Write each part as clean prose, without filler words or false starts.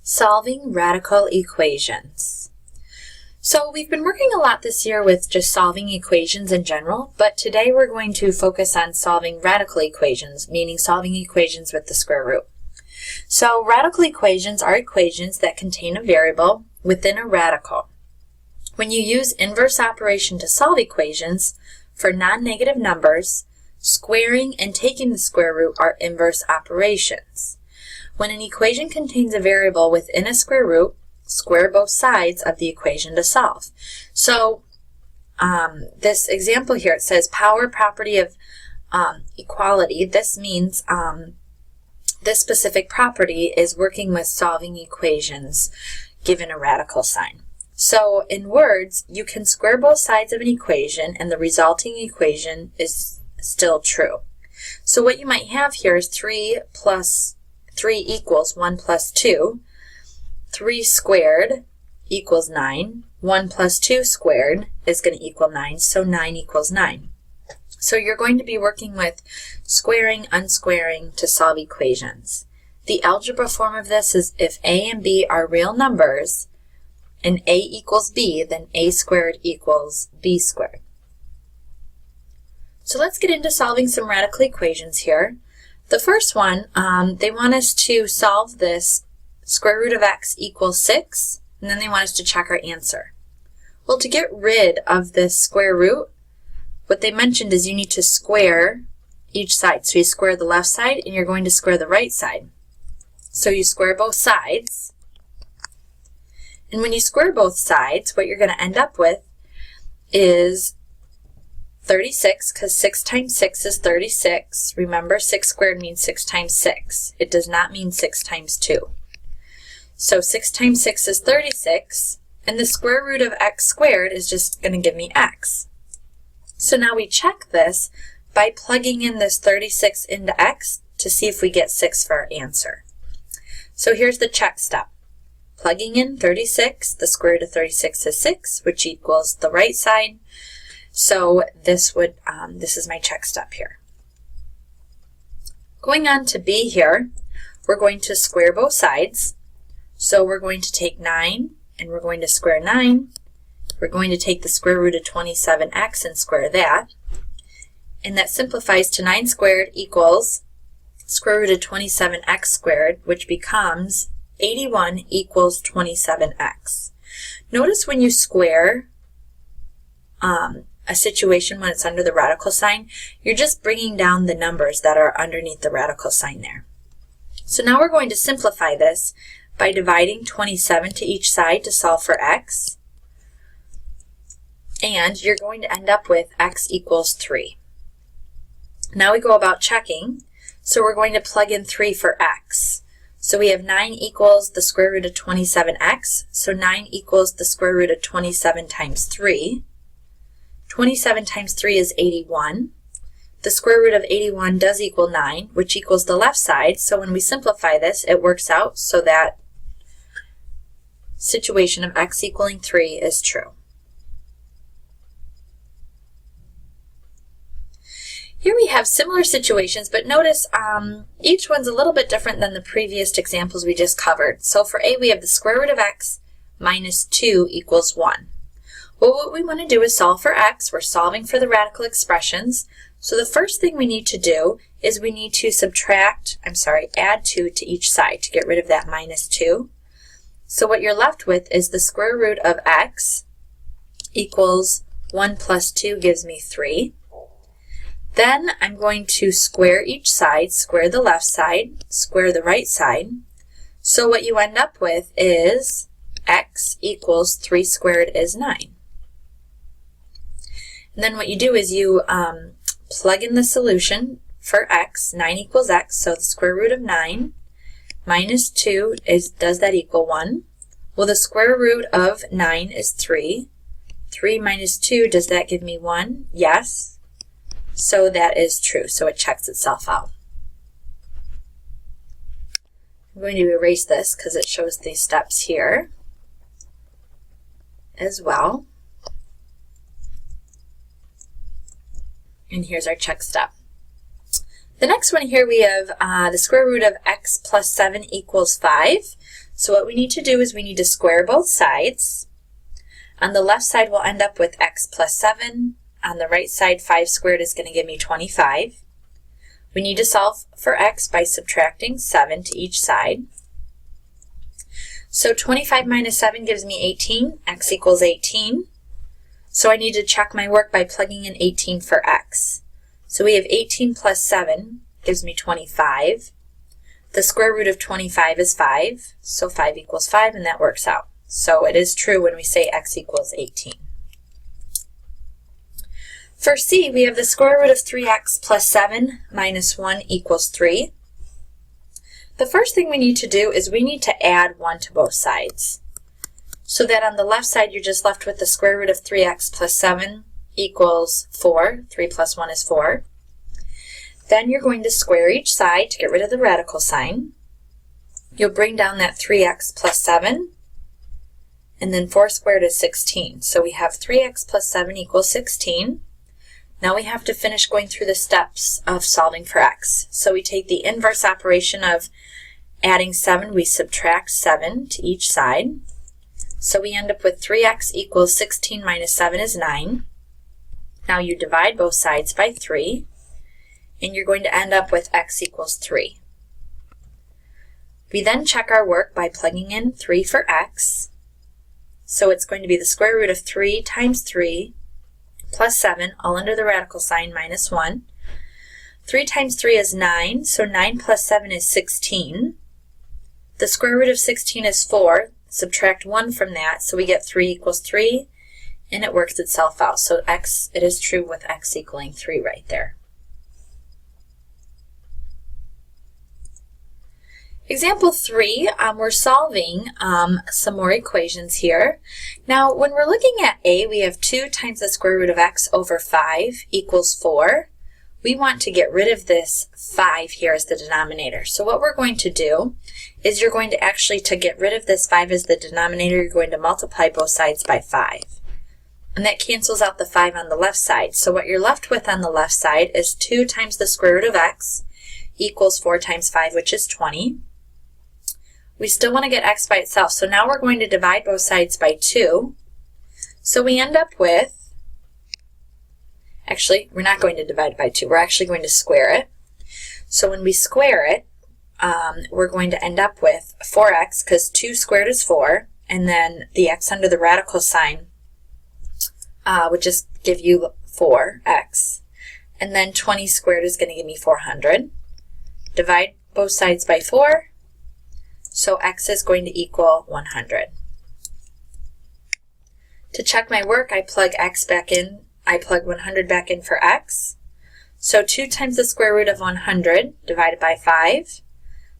Solving radical equations. So we've been working a lot this year with just solving equations in general, but today we're going to focus on solving radical equations, meaning solving equations with the square root. So radical equations are equations that contain a variable within a radical. When you use inverse operation to solve equations for non-negative numbers, squaring and taking the square root are inverse operations. When an equation contains a variable within a square root, square both sides of the equation to solve. So this example here, it says power property of equality. This means this specific property is working with solving equations given a radical sign. So in words, you can square both sides of an equation and the resulting equation is still true. So what you might have here is 3 equals 1 plus 2. 3 squared equals 9. 1 plus 2 squared is going to equal 9, so 9 equals 9. So you're going to be working with squaring, unsquaring to solve equations. The algebra form of this is if a and b are real numbers and a equals b, then a squared equals b squared. So let's get into solving some radical equations here. The first one, they want us to solve this square root of x equals 6, and then they want us to check our answer. Well, to get rid of this square root, what they mentioned is you need to square each side. So you square the left side, and you're going to square the right side. So you square both sides. And when you square both sides, what you're going to end up with is 36, because 6 times 6 is 36. Remember, 6 squared means 6 times 6. It does not mean 6 times 2. So 6 times 6 is 36, and the square root of x squared is just going to give me x. So now we check this by plugging in this 36 into x to see if we get 6 for our answer. So here's the check step. Plugging in 36, the square root of 36 is 6, which equals the right side. So this is my check step here. Going on to b here, we're going to square both sides. So we're going to take 9 and we're going to square 9. We're going to take the square root of 27x and square that. And that simplifies to 9 squared equals square root of 27x squared, which becomes 81 equals 27x. Notice when you square a situation when it's under the radical sign, you're just bringing down the numbers that are underneath the radical sign there. So now we're going to simplify this by dividing 27 to each side to solve for x. And you're going to end up with x equals 3. Now we go about checking. So we're going to plug in 3 for x. So we have 9 equals the square root of 27x. So 9 equals the square root of 27 times 3. 27 times 3 is 81. The square root of 81 does equal 9, which equals the left side. So when we simplify this, it works out so that situation of x equaling 3 is true. Here we have similar situations, but notice each one's a little bit different than the previous examples we just covered. So for a, we have the square root of x minus 2 equals 1. Well, what we want to do is solve for x. We're solving for the radical expressions. So the first thing we need to do is we need to add 2 to each side to get rid of that minus 2. So what you're left with is the square root of x equals 1 plus 2 gives me 3. Then I'm going to square each side, square the left side, square the right side. So what you end up with is x equals 3 squared is 9. And then what you do is you plug in the solution for x. 9 equals x, so the square root of 9 minus 2 does that equal 1? Well, the square root of 9 is 3. 3 minus 2, does that give me 1? Yes. So that is true, so it checks itself out. I'm going to erase this because it shows these steps here as well. And here's our check step. The next one here we have the square root of x plus 7 equals 5. So what we need to do is we need to square both sides. On the left side we'll end up with x plus 7. On the right side 5 squared is going to give me 25. We need to solve for x by subtracting 7 to each side. So 25 minus 7 gives me 18, x equals 18. So I need to check my work by plugging in 18 for x. So we have 18 plus 7 gives me 25. The square root of 25 is 5, so 5 equals 5, and that works out. So it is true when we say x equals 18. For C, we have the square root of 3x plus 7 minus 1 equals 3. The first thing we need to do is we need to add 1 to both sides. So that on the left side you're just left with the square root of 3x plus 7 equals 4. 3 plus 1 is 4. Then you're going to square each side to get rid of the radical sign. You'll bring down that 3x plus 7, and then 4 squared is 16. So we have 3x plus 7 equals 16. Now we have to finish going through the steps of solving for x. So we take the inverse operation of adding 7, we subtract 7 to each side. So we end up with 3x equals 16 minus 7 is 9. Now you divide both sides by 3, and you're going to end up with x equals 3. We then check our work by plugging in 3 for x. So it's going to be the square root of 3 times 3 plus 7, all under the radical sign, minus 1. 3 times 3 is 9, so 9 plus 7 is 16. The square root of 16 is 4. Subtract 1 from that, so we get 3 equals 3, and it works itself out. So x, it is true with x equaling 3 right there. Example 3, we're solving some more equations here. Now, when we're looking at A, we have 2 times the square root of x over 5 equals 4. We want to get rid of this 5 here as the denominator. So what we're going to do is you're going to actually, to get rid of this 5 as the denominator, you're going to multiply both sides by 5. And that cancels out the 5 on the left side. So what you're left with on the left side is 2 times the square root of x equals 4 times 5, which is 20. We still want to get x by itself, so now we're going to divide both sides by 2. So we end up with, actually, we're not going to divide by 2. We're actually going to square it. So when we square it, we're going to end up with 4x, because 2 squared is 4, and then the x under the radical sign would just give you 4x. And then 20 squared is going to give me 400. Divide both sides by 4. So x is going to equal 100. To check my work, I plug x back in. I plug 100 back in for x. So 2 times the square root of 100 divided by 5.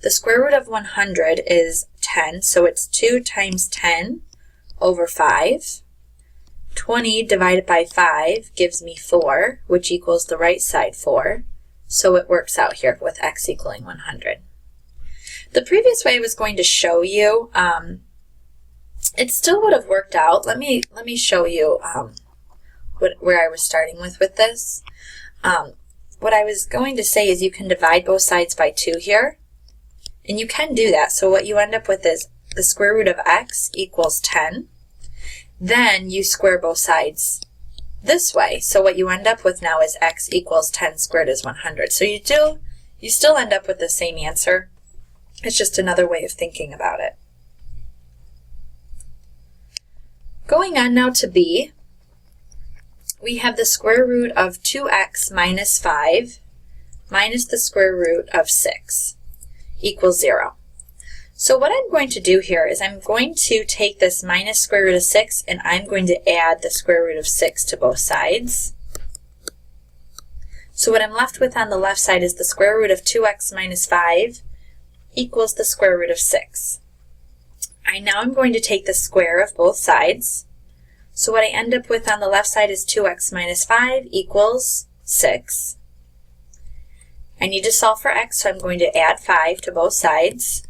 The square root of 100 is 10, so it's 2 times 10 over 5. 20 divided by 5 gives me 4, which equals the right side 4. So it works out here with x equaling 100. The previous way I was going to show you, it still would have worked out. Let me show you where I was starting with this. What I was going to say is you can divide both sides by 2 here, and you can do that. So what you end up with is the square root of x equals 10. Then you square both sides this way. So what you end up with now is x equals 10 squared is 100. So you still end up with the same answer. It's just another way of thinking about it. Going on now to B, we have the square root of 2x minus 5 minus the square root of 6 equals 0. So what I'm going to do here is I'm going to take this minus square root of 6 and I'm going to add the square root of 6 to both sides. So what I'm left with on the left side is the square root of 2x minus 5 equals the square root of 6. Now I'm going to take the square of both sides. So what I end up with on the left side is 2x minus 5 equals 6. I need to solve for x, so I'm going to add 5 to both sides.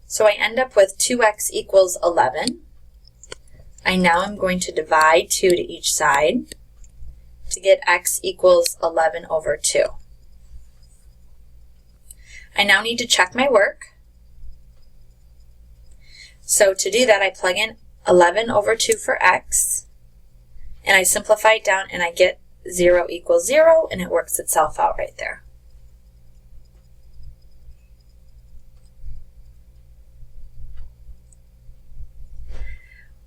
So I end up with 2x equals 11. Now I'm going to divide 2 to each side to get x equals 11 over 2. I now need to check my work. So to do that, I plug in 11 over 2 for x, and I simplify it down, and I get 0 equals 0, and it works itself out right there.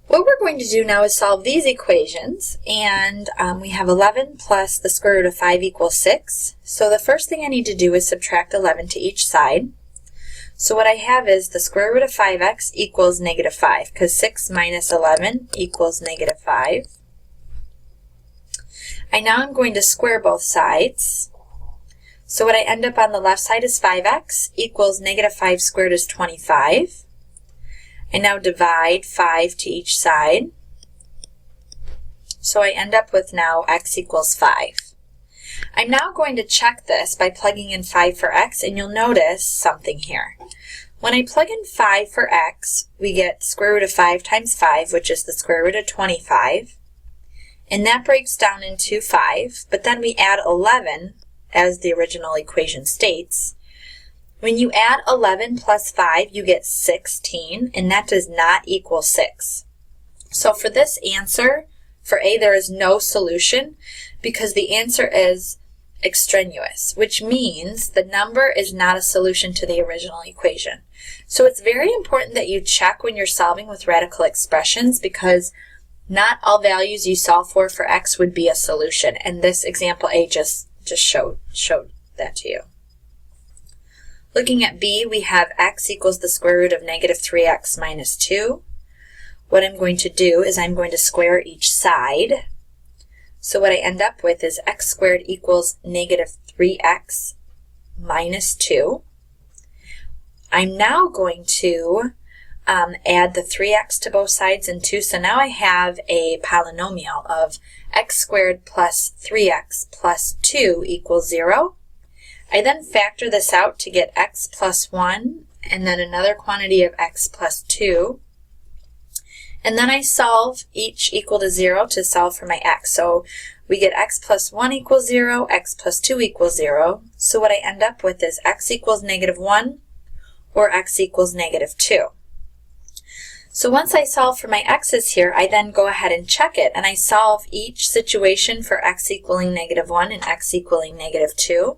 What we're going to do now is solve these equations, and we have 11 plus the square root of 5 equals 6. So the first thing I need to do is subtract 11 to each side. So what I have is the square root of 5x equals negative 5, because 6 minus 11 equals negative 5. Now I'm going to square both sides. So what I end up on the left side is 5x equals negative 5 squared is 25. I now divide 5 to each side. So I end up with now x equals 5. I'm now going to check this by plugging in 5 for x, and you'll notice something here. When I plug in 5 for x, we get square root of 5 times 5, which is the square root of 25. And that breaks down into 5, but then we add 11, as the original equation states. When you add 11 plus 5, you get 16, and that does not equal 6. So for this answer, for A, there is no solution because the answer is extraneous, which means the number is not a solution to the original equation. So it's very important that you check when you're solving with radical expressions, because not all values you solve for x would be a solution, and this example A just showed that to you. Looking at B, we have x equals the square root of negative 3x minus 2. What I'm going to do is I'm going to square each side. So what I end up with is x squared equals negative 3x minus 2. I'm now going to add the 3x to both sides and 2. So now I have a polynomial of x squared plus 3x plus 2 equals 0. I then factor this out to get x plus 1, and then another quantity of x plus 2. And then I solve each equal to 0 to solve for my x. So we get x plus 1 equals 0, x plus 2 equals 0. So what I end up with is x equals negative 1 or x equals negative 2. So once I solve for my x's here, I then go ahead and check it, and I solve each situation for x equaling negative 1 and x equaling negative 2.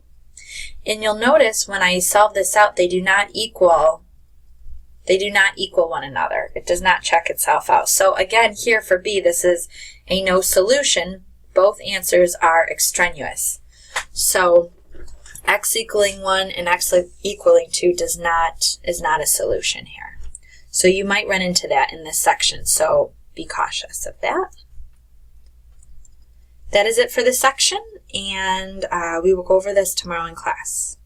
And you'll notice when I solve this out, they do not equal one another. It does not check itself out. So again, here for B, this is a no solution. Both answers are extraneous. So x equaling 1 and x equaling 2 is not a solution here. So you might run into that in this section, so be cautious of that. That is it for this section, and we will go over this tomorrow in class.